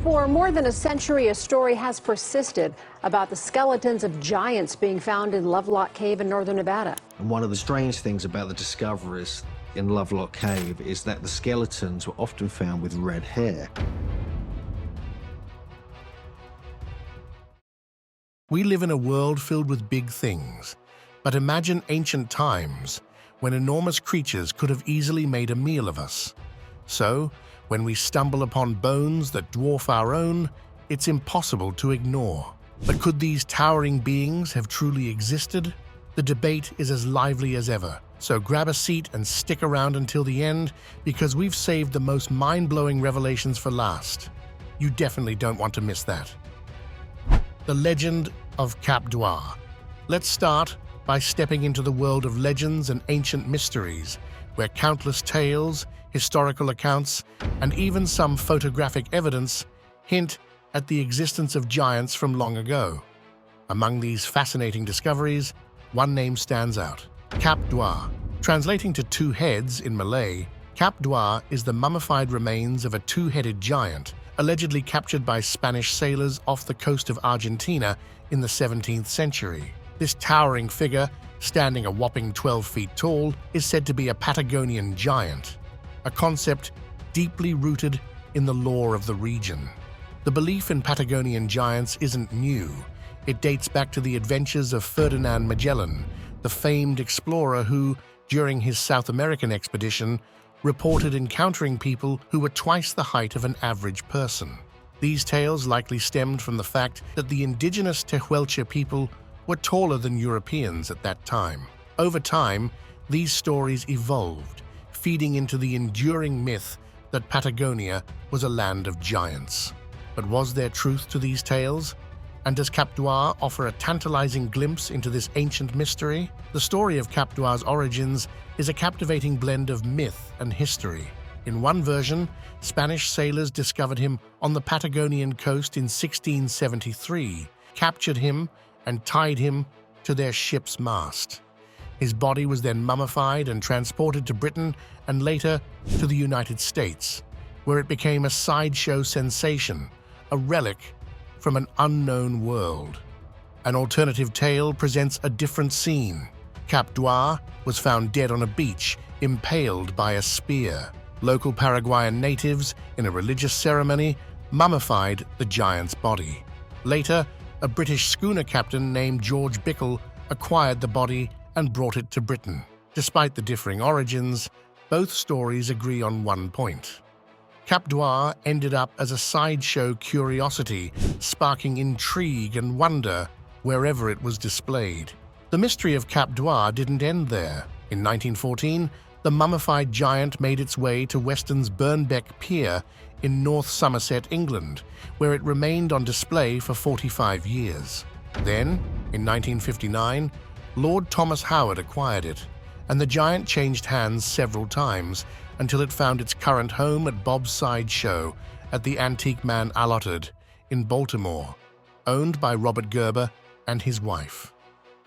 For more than a century, a story has persisted about the skeletons of giants being found in Lovelock Cave in northern Nevada. And one of the strange things about the discoveries in Lovelock Cave is that the skeletons were often found with red hair. We live in a world filled with big things, but imagine ancient times when enormous creatures could have easily made a meal of us. So, when we stumble upon bones that dwarf our own, it's impossible to ignore. But could these towering beings have truly existed? The debate is as lively as ever, so grab a seat and stick around until the end, because we've saved the most mind-blowing revelations for last. You definitely don't want to miss that. The legend of Cap Dwarf. Let's start by stepping into the world of legends and ancient mysteries, where countless tales, historical accounts, and even some photographic evidence hint at the existence of giants from long ago. Among these fascinating discoveries, one name stands out: Cap Dwarf. Translating to two heads in Malay, Cap Dwarf is the mummified remains of a two-headed giant, allegedly captured by Spanish sailors off the coast of Argentina in the 17th century. This towering figure, standing a whopping 12 feet tall, is said to be a Patagonian giant, a concept deeply rooted in the lore of the region. The belief in Patagonian giants isn't new. It dates back to the adventures of Ferdinand Magellan, the famed explorer who, during his South American expedition, reported encountering people who were twice the height of an average person. These tales likely stemmed from the fact that the indigenous Tehuelche people were taller than Europeans at that time. Over time, these stories evolved, feeding into the enduring myth that Patagonia was a land of giants. But was there truth to these tales? And does Cap Dwarf offer a tantalizing glimpse into this ancient mystery? The story of Cap Dwarf's origins is a captivating blend of myth and history. In one version, Spanish sailors discovered him on the Patagonian coast in 1673, captured him, and tied him to their ship's mast. His body was then mummified and transported to Britain and later to the United States, where it became a sideshow sensation, a relic from an unknown world. An alternative tale presents a different scene. Cap Dwarf was found dead on a beach, impaled by a spear. Local Paraguayan natives, in a religious ceremony, mummified the giant's body. Later, a British schooner captain named George Bickle acquired the body and brought it to Britain. Despite the differing origins, both stories agree on one point. Cap Dwarf ended up as a sideshow curiosity, sparking intrigue and wonder wherever it was displayed. The mystery of Cap Dwarf didn't end there. In 1914, the mummified giant made its way to Weston's Burnbeck Pier in North Somerset, England, where it remained on display for 45 years. Then, in 1959, Lord Thomas Howard acquired it, and the giant changed hands several times until it found its current home at Bob's Sideshow at the Antique Man Allotted in Baltimore, owned by Robert Gerber and his wife.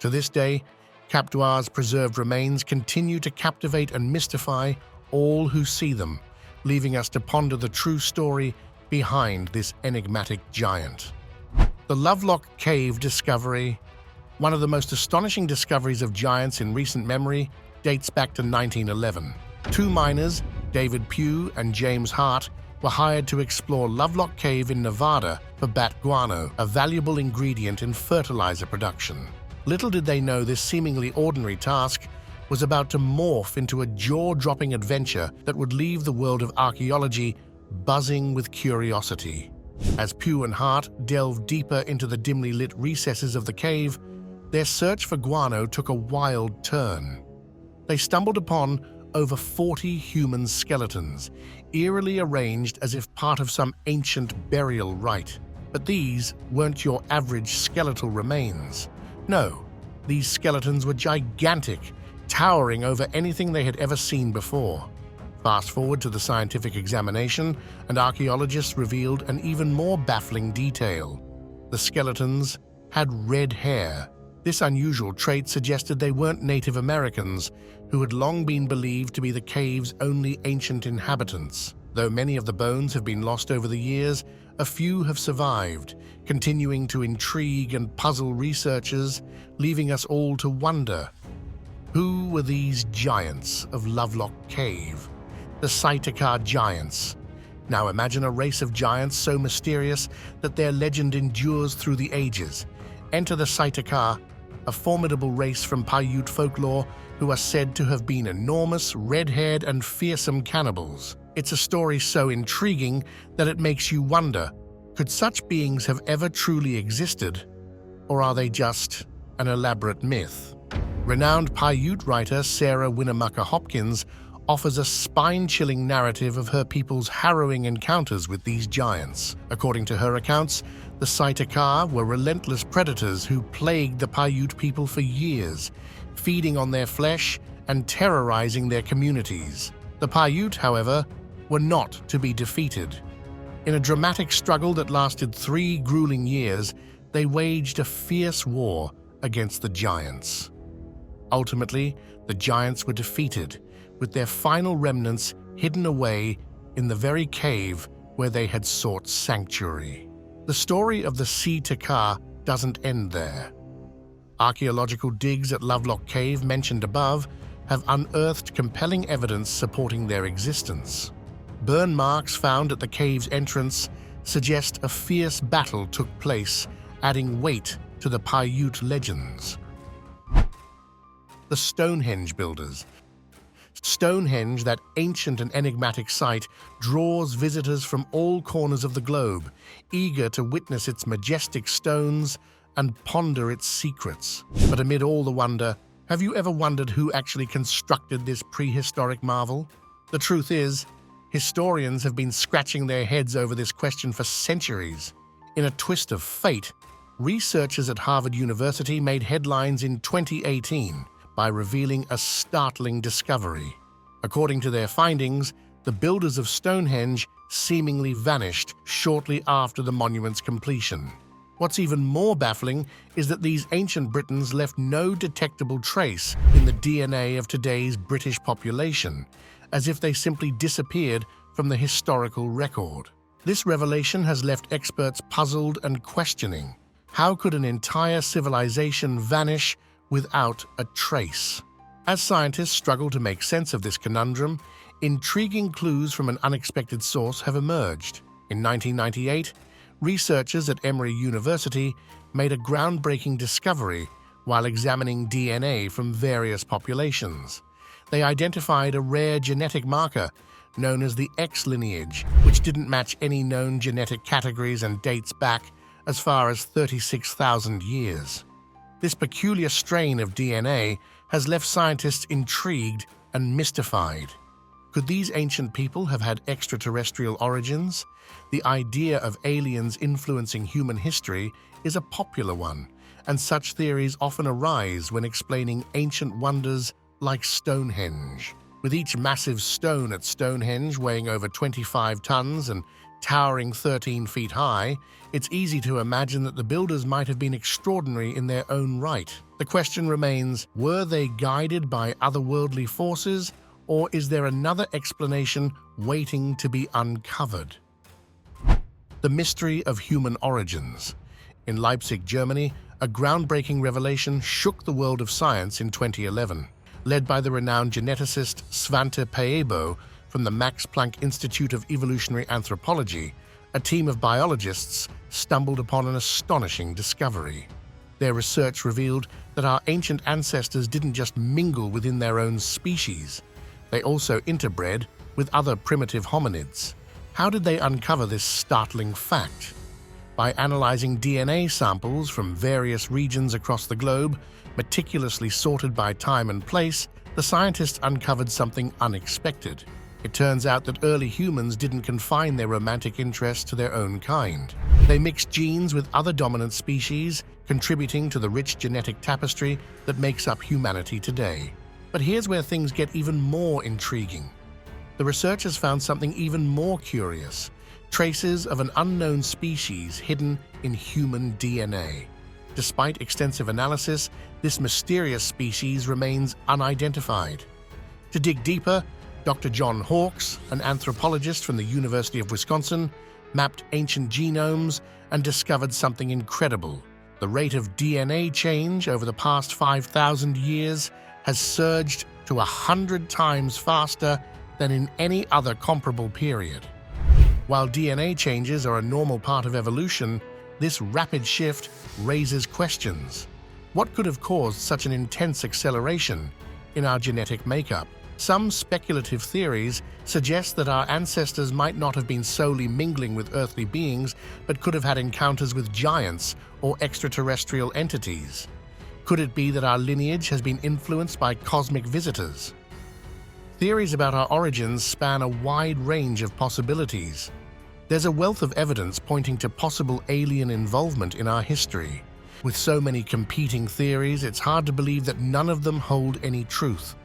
To this day, Cap Dwarf's preserved remains continue to captivate and mystify all who see them, leaving us to ponder the true story behind this enigmatic giant. The Lovelock Cave discovery. One of the most astonishing discoveries of giants in recent memory dates back to 1911. Two miners, David Pugh and James Hart, were hired to explore Lovelock Cave in Nevada for bat guano, a valuable ingredient in fertilizer production. Little did they know this seemingly ordinary task was about to morph into a jaw-dropping adventure that would leave the world of archaeology buzzing with curiosity. As Pugh and Hart delved deeper into the dimly lit recesses of the cave, their search for guano took a wild turn. They stumbled upon over 40 human skeletons, eerily arranged as if part of some ancient burial rite. But these weren't your average skeletal remains. No, these skeletons were gigantic, towering over anything they had ever seen before. Fast forward to the scientific examination, and archaeologists revealed an even more baffling detail. The skeletons had red hair. This unusual trait suggested they weren't Native Americans, who had long been believed to be the cave's only ancient inhabitants. Though many of the bones have been lost over the years, a few have survived, continuing to intrigue and puzzle researchers, leaving us all to wonder. Who were these giants of Lovelock Cave? The Saitaka giants. Now imagine a race of giants so mysterious that their legend endures through the ages. Enter the Saitaka, a formidable race from Paiute folklore who are said to have been enormous, red-haired and fearsome cannibals. It's a story so intriguing that it makes you wonder, could such beings have ever truly existed, or are they just an elaborate myth? Renowned Paiute writer Sarah Winnemucca Hopkins offers a spine-chilling narrative of her people's harrowing encounters with these giants. According to her accounts, the Saitaka were relentless predators who plagued the Paiute people for years, feeding on their flesh and terrorizing their communities. The Paiute, however, were not to be defeated. In a dramatic struggle that lasted 3 grueling years, they waged a fierce war against the giants. Ultimately, the giants were defeated, with their final remnants hidden away in the very cave where they had sought sanctuary. The story of the Saitaka doesn't end there. Archaeological digs at Lovelock Cave mentioned above have unearthed compelling evidence supporting their existence. Burn marks found at the cave's entrance suggest a fierce battle took place, adding weight to the Paiute legends. The Stonehenge builders. Stonehenge, that ancient and enigmatic site, draws visitors from all corners of the globe, eager to witness its majestic stones and ponder its secrets. But amid all the wonder, have you ever wondered who actually constructed this prehistoric marvel? The truth is, historians have been scratching their heads over this question for centuries. In a twist of fate, researchers at Harvard University made headlines in 2018 by revealing a startling discovery. According to their findings, the builders of Stonehenge seemingly vanished shortly after the monument's completion. What's even more baffling is that these ancient Britons left no detectable trace in the DNA of today's British population, as if they simply disappeared from the historical record. This revelation has left experts puzzled and questioning. How could an entire civilization vanish without a trace? As scientists struggle to make sense of this conundrum, intriguing clues from an unexpected source have emerged. In 1998, researchers at Emory University made a groundbreaking discovery while examining DNA from various populations. They identified a rare genetic marker known as the X lineage, which didn't match any known genetic categories and dates back as far as 36,000 years. This peculiar strain of DNA has left scientists intrigued and mystified. Could these ancient people have had extraterrestrial origins? The idea of aliens influencing human history is a popular one, and such theories often arise when explaining ancient wonders like Stonehenge. With each massive stone at Stonehenge weighing over 25 tons and towering 13 feet high, it's easy to imagine that the builders might have been extraordinary in their own right. The question remains, were they guided by otherworldly forces, or is there another explanation waiting to be uncovered? The mystery of human origins. In Leipzig, Germany, a groundbreaking revelation shook the world of science in 2011. Led by the renowned geneticist Svante Pääbo from the Max Planck Institute of Evolutionary Anthropology, a team of biologists stumbled upon an astonishing discovery. Their research revealed that our ancient ancestors didn't just mingle within their own species, they also interbred with other primitive hominids. How did they uncover this startling fact? By analyzing DNA samples from various regions across the globe, meticulously sorted by time and place, the scientists uncovered something unexpected. It turns out that early humans didn't confine their romantic interest to their own kind. They mixed genes with other dominant species, contributing to the rich genetic tapestry that makes up humanity today. But here's where things get even more intriguing. The researchers found something even more curious: traces of an unknown species hidden in human DNA. Despite extensive analysis, this mysterious species remains unidentified. To dig deeper, Dr. John Hawkes, an anthropologist from the University of Wisconsin, mapped ancient genomes, and discovered something incredible. The rate of DNA change over the past 5,000 years has surged to 100 times faster than in any other comparable period. While DNA changes are a normal part of evolution, this rapid shift raises questions. What could have caused such an intense acceleration in our genetic makeup? Some speculative theories suggest that our ancestors might not have been solely mingling with earthly beings, but could have had encounters with giants or extraterrestrial entities. Could it be that our lineage has been influenced by cosmic visitors? Theories about our origins span a wide range of possibilities. There's a wealth of evidence pointing to possible alien involvement in our history. With so many competing theories, it's hard to believe that none of them hold any truth.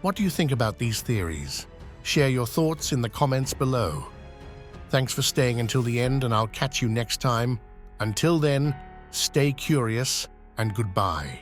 What do you think about these theories? Share your thoughts in the comments below. Thanks for staying until the end, and I'll catch you next time. Until then, stay curious and goodbye.